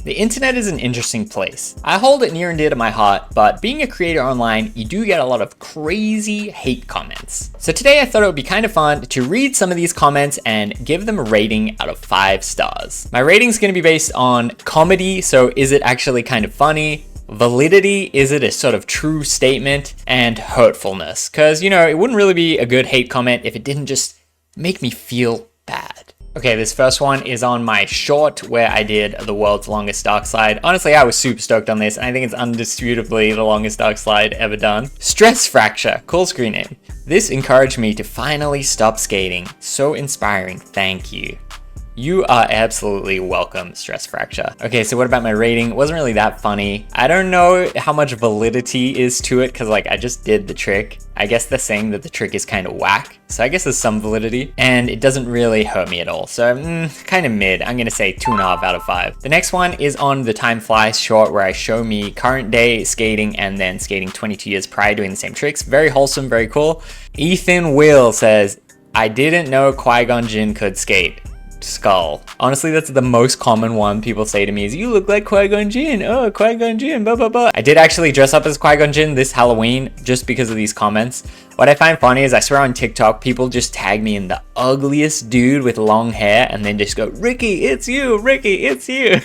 The internet is an interesting place. I hold it near and dear to my heart, but being a creator online, you do get a lot of crazy hate comments. So today I thought it would be kind of fun to read some of these comments and give them a rating out of 5 stars. My rating is going to be based on comedy, so is it actually kind of funny? Validity, is it a sort of true statement? And hurtfulness, because you know, it wouldn't really be a good hate comment if it didn't just make me feel bad. Okay, this first one is on my short where I did the world's longest dark slide. Honestly, I was super stoked on this, and I think it's undisputably the longest dark slide ever done. Stress Fracture, cool screen name. This encouraged me to finally stop skating. So inspiring, thank you. You are absolutely welcome, Stress Fracture. Okay, so what about my rating? It wasn't really that funny. I don't know how much validity is to it, because like I just did the trick. I guess they're saying that the trick is kind of whack, so I guess there's some validity, and it doesn't really hurt me at all. So kind of mid. I'm gonna say 2.5 out of 5. The next one is on the Time Flies short where I show me current day skating and then skating 22 years prior doing the same tricks. Very wholesome, very cool. Ethan Will says, I didn't know Qui-Gon Jinn could skate. Skull. Honestly, that's the most common one people say to me is, you look like Qui-Gon Jinn. Oh, Qui-Gon Jinn, blah, blah, blah. I did actually dress up as Qui-Gon Jinn this Halloween just because of these comments. What I find funny is I swear on TikTok, people just tag me in the ugliest dude with long hair and then just go, Ricky, it's you, Ricky, it's you.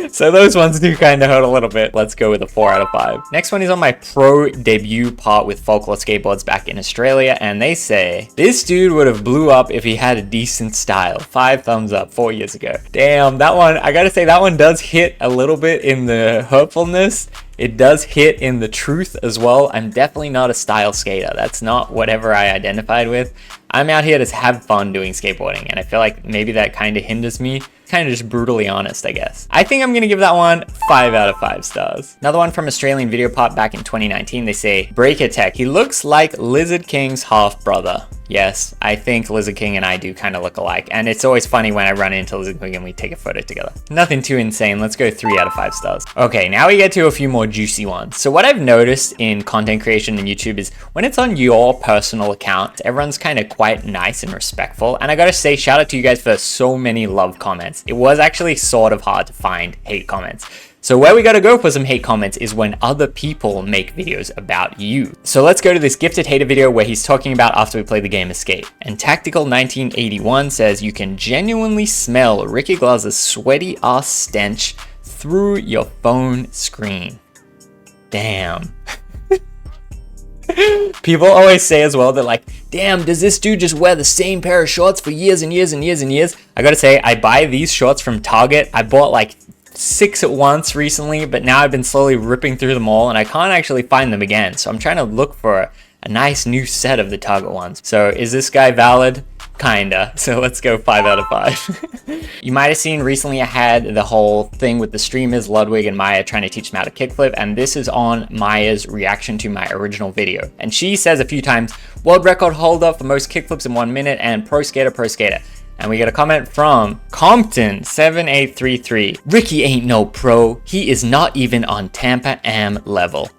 So those ones do kind of hurt a little bit. Let's go with a 4 out of 5. Next one is on my pro debut part with Folklore Skateboards back in Australia, and they say, this dude would have blew up if he had a decent style. 5 thumbs up 4 years ago. Damn, that one, I gotta say that one does hit a little bit in the hurtfulness. It does hit in the truth as well. I'm definitely not a style skater. That's not whatever I identified with. I'm out here to have fun doing skateboarding, and I feel like maybe that kind of hinders me. Kind of just brutally honest, I guess. I think I'm gonna give that one 5 out of 5 stars. Another one from Australian Video Pop back in 2019. They say, Breaker Tech, he looks like Lizard King's half brother. Yes, I think Lizard King and I do kind of look alike, and it's always funny when I run into Lizard King and we take a photo together. Nothing too insane. Let's go 3 out of 5 stars. Okay, now we get to a few more juicy ones. So what I've noticed in content creation and YouTube is when it's on your personal account, everyone's kind of quite nice and respectful. And I gotta say, shout out to you guys for so many love comments. It was actually sort of hard to find hate comments. So where we gotta go for some hate comments is when other people make videos about you. So let's go to this gifted hater video where he's talking about after we play the game Escape. And Tactical1981 says, you can genuinely smell Ricky Glaser's sweaty ass stench through your phone screen. Damn. People always say as well, they're like, damn, does this dude just wear the same pair of shorts for years and years and years and years? I gotta say, I buy these shorts from Target. I bought like 6 at once recently, but now I've been slowly ripping through them all and I can't actually find them again. So I'm trying to look for a nice new set of the Target ones. So is this guy valid? Kinda. So let's go 5 out of 5. You might have seen recently I had the whole thing with the streamers Ludwig and Maya trying to teach them how to kickflip, and this is on Maya's reaction to my original video. And she says a few times, world record holder for most kickflips in 1 minute and pro skater, pro skater. And we get a comment from Compton7833. Ricky ain't no pro. He is not even on Tampa Am level.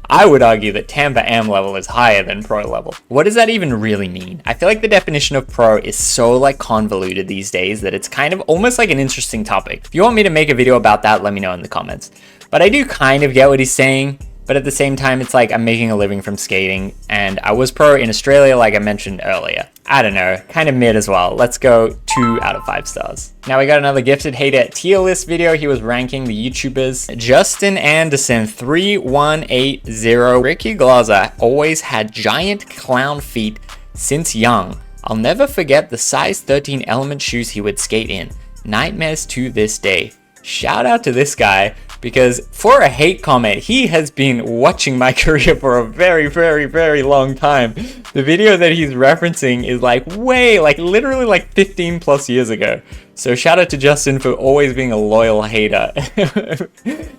I would argue that Tampa Am level is higher than pro level. What does that even really mean? I feel like the definition of pro is so like convoluted these days that it's kind of almost like an interesting topic. If you want me to make a video about that, let me know in the comments. But I do kind of get what he's saying. But at the same time, it's like I'm making a living from skating, and I was pro in Australia like I mentioned earlier. I don't know, kind of mid as well. Let's go 2 out of 5 stars. Now we got another gifted hater tier list video. He was ranking the YouTubers. Justin Anderson 3180. Ricky Glaser always had giant clown feet since young. I'll never forget the size 13 Element shoes he would skate in. Nightmares to this day. Shout out to this guy, because for a hate comment, he has been watching my career for a very, very, very long time. The video that he's referencing is like literally like 15 plus years ago. So shout out to Justin for always being a loyal hater,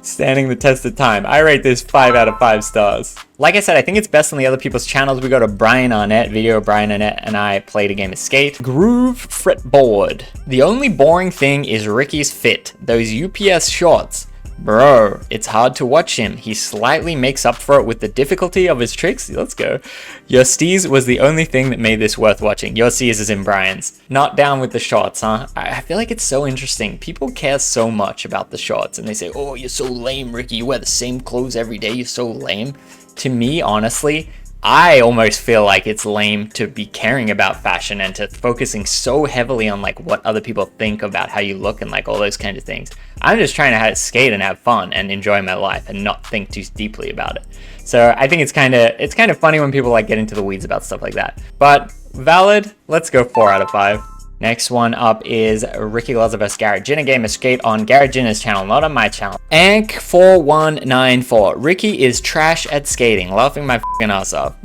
standing the test of time. I rate this 5 out of 5 stars. Like I said, I think it's best on the other people's channels. We go to Brian Arnett, video Brian Arnett and I played a game of skate. Groove Fretboard. The only boring thing is Ricky's fit. Those UPS shorts. Bro, it's hard to watch him. He slightly makes up for it with the difficulty of his tricks. Let's go. Your steez was the only thing that made this worth watching. Your steez is in Brian's. Not down with the shorts, huh? I feel like it's so interesting. People care so much about the shorts and they say, oh, you're so lame, Ricky. You wear the same clothes every day. You're so lame. To me, honestly, I almost feel like it's lame to be caring about fashion and to focusing so heavily on like what other people think about how you look and like all those kinds of things. I'm just trying to skate and have fun and enjoy my life and not think too deeply about it. So I think it's kind of funny when people like get into the weeds about stuff like that. But valid, let's go 4 out of 5. Next one up is Ricky Glaser vs Garrett Jenner game, a skate on Garrett Jenner's channel, not on my channel. Ank4194. Ricky is trash at skating, laughing my f***ing ass off.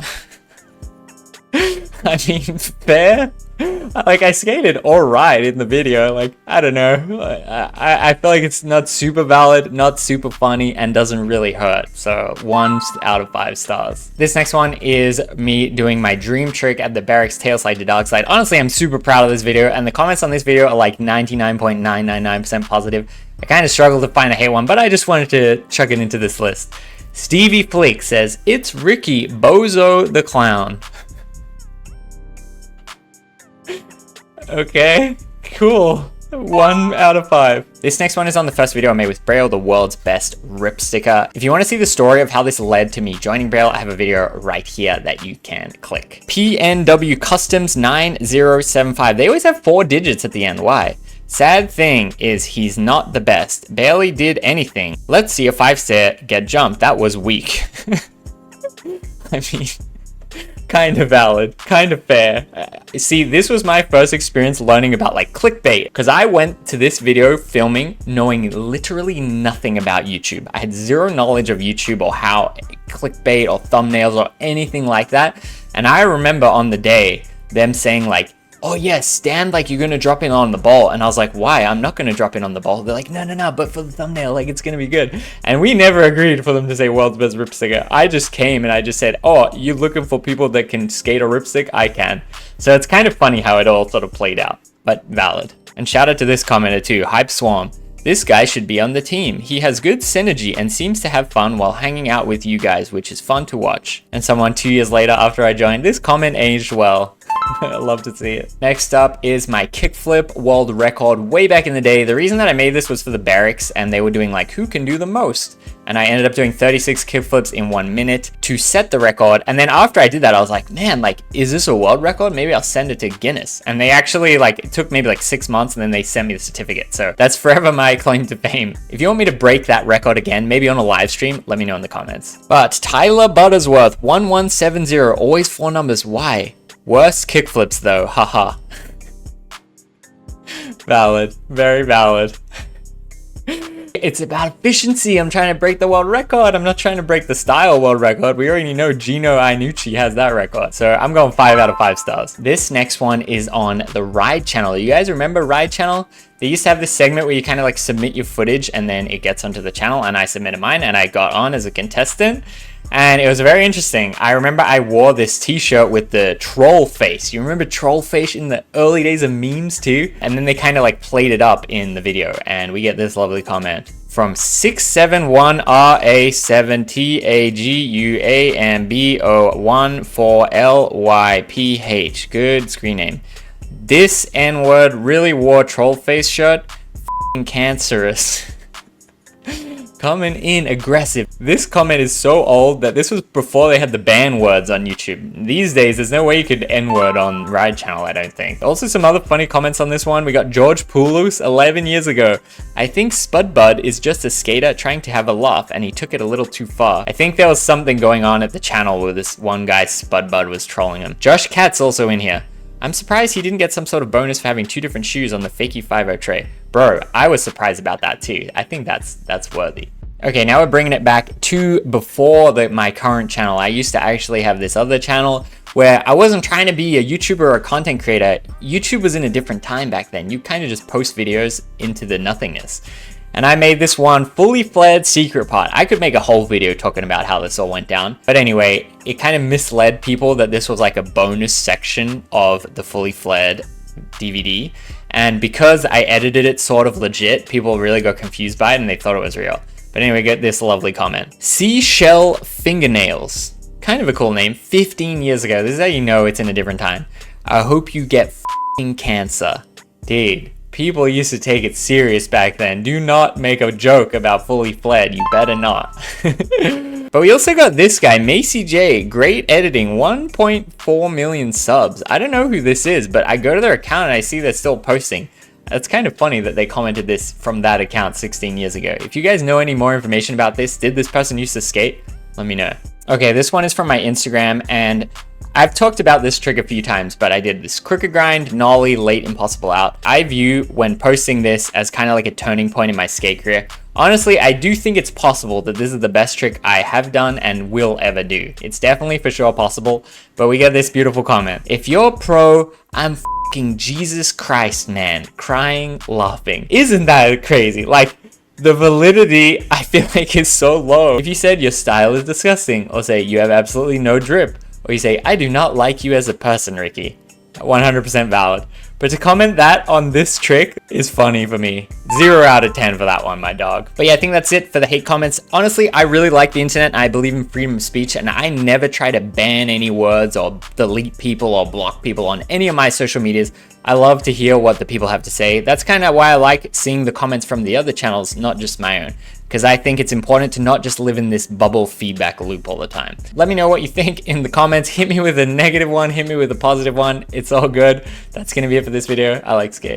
I mean, fair. Like, I skated alright in the video. Like, I don't know. I feel like it's not super valid, not super funny, and doesn't really hurt. So 1 out of 5 stars. This next one is me doing my dream trick at the barracks tail slide to dark slide. Honestly, I'm super proud of this video, and the comments on this video are like 99.999% positive. I kind of struggled to find a hate one, but I just wanted to chuck it into this list. Stevie Flick says, it's Ricky Bozo the Clown. Okay, cool. 1 out of 5. This next one is on the first video I made with Braille, the world's best rip sticker. If you want to see the story of how this led to me joining Braille, I have a video right here that you can click. PNW Customs 9075. They always have 4 digits at the end. Why? Sad thing is he's not the best. Barely did anything. Let's see a 5-stair get jumped. That was weak. I mean, kind of valid, kind of fair. See, this was my first experience learning about like clickbait, because I went to this video filming knowing literally nothing about YouTube. I had zero knowledge of YouTube or how clickbait or thumbnails or anything like that. And I remember on the day them saying like, oh yeah, stand like you're gonna drop in on the ball. And I was like, why? I'm not gonna drop in on the ball. They're like, no, but for the thumbnail, like it's gonna be good. And we never agreed for them to say world's best rip sticker. I just came and I just said, oh, you looking for people that can skate a ripstick? I can. So it's kind of funny how it all sort of played out, but valid. And shout out to this commenter too, Hype Swarm. This guy should be on the team. He has good synergy and seems to have fun while hanging out with you guys, which is fun to watch. And someone 2 years later after I joined, this comment aged well. I love to see it. Next up is my kickflip world record way back in the day. The reason that I made this was for the barracks and they were doing like who can do the most. And I ended up doing 36 kickflips in 1 minute to set the record. And then after I did that, I was like, man, like, is this a world record? Maybe I'll send it to Guinness. And they actually like, it took maybe like 6 months and then they sent me the certificate. So that's forever my claim to fame. If you want me to break that record again, maybe on a live stream, let me know in the comments. But Tyler Buttersworth, 1170, always 4 numbers. Why? Worst kickflips though, haha. Valid, very valid. It's about efficiency. I'm trying to break the world record. I'm not trying to break the style world record. We already know Gino Iannucci has that record. So I'm going 5 out of 5 stars. This next one is on the Ride channel. You guys remember Ride channel? They used to have this segment where you kind of like submit your footage and then it gets onto the channel, and I submitted mine and I got on as a contestant. And it was very interesting. I remember I wore this t-shirt with the troll face. You remember troll face in the early days of memes too? And then they kind of like played it up in the video, and we get this lovely comment from 671RA7TAGUAMBO14LYPH. Good screen name. This N-word really wore troll face shirt. F***ing cancerous. Coming in aggressive. This comment is so old that this was before they had the ban words on YouTube. These days, there's no way you could N-word on Ride channel, I don't think. Also, some other funny comments on this one. We got George Poulos, 11 years ago. I think Spud Bud is just a skater trying to have a laugh, and he took it a little too far. I think there was something going on at the channel where this one guy, Spud Bud, was trolling him. Josh Katz also in here. I'm surprised he didn't get some sort of bonus for having 2 different shoes on the Fakey 5.0 tray. Bro, I was surprised about that too. I think that's worthy. Okay, now we're bringing it back to before my current channel. I used to actually have this other channel where I wasn't trying to be a YouTuber or a content creator. YouTube was in a different time back then. You kind of just post videos into the nothingness. And I made this one fully flared secret part. I could make a whole video talking about how this all went down. But anyway, it kind of misled people that this was like a bonus section of the fully flared DVD. And because I edited it sort of legit, people really got confused by it and they thought it was real. But anyway, get this lovely comment. Seashell fingernails. Kind of a cool name. 15 years ago. This is how you know it's in a different time. I hope you get f***ing cancer. Dude, people used to take it serious back then. Do not make a joke about fully fled. You better not. But we also got this guy, Macy J. Great editing, 1.4 million subs. I don't know who this is, but I go to their account and I see they're still posting. That's kind of funny that they commented this from that account 16 years ago. If you guys know any more information about this, did this person used to skate? Let me know. Okay, this one is from my Instagram, and I've talked about this trick a few times, but I did this crooked grind, nollie, late impossible out. I view when posting this as kind of like a turning point in my skate career. Honestly, I do think it's possible that this is the best trick I have done and will ever do. It's definitely for sure possible, but we get this beautiful comment. If you're pro, I'm f***ing Jesus Christ, man. Crying, laughing. Isn't that crazy? Like, the validity, I feel like, is so low. If you said your style is disgusting, or say you have absolutely no drip, or you say, I do not like you as a person, Ricky. 100% valid. But to comment that on this trick is funny for me. 0 out of 10 for that one, my dog. But yeah, I think that's it for the hate comments. Honestly, I really like the internet. I believe in freedom of speech, and I never try to ban any words or delete people or block people on any of my social medias. I love to hear what the people have to say. That's kind of why I like seeing the comments from the other channels, not just my own. Because I think it's important to not just live in this bubble feedback loop all the time. Let me know what you think in the comments. Hit me with a negative one, hit me with a positive one. It's all good. That's going to be it for this video. I like skate.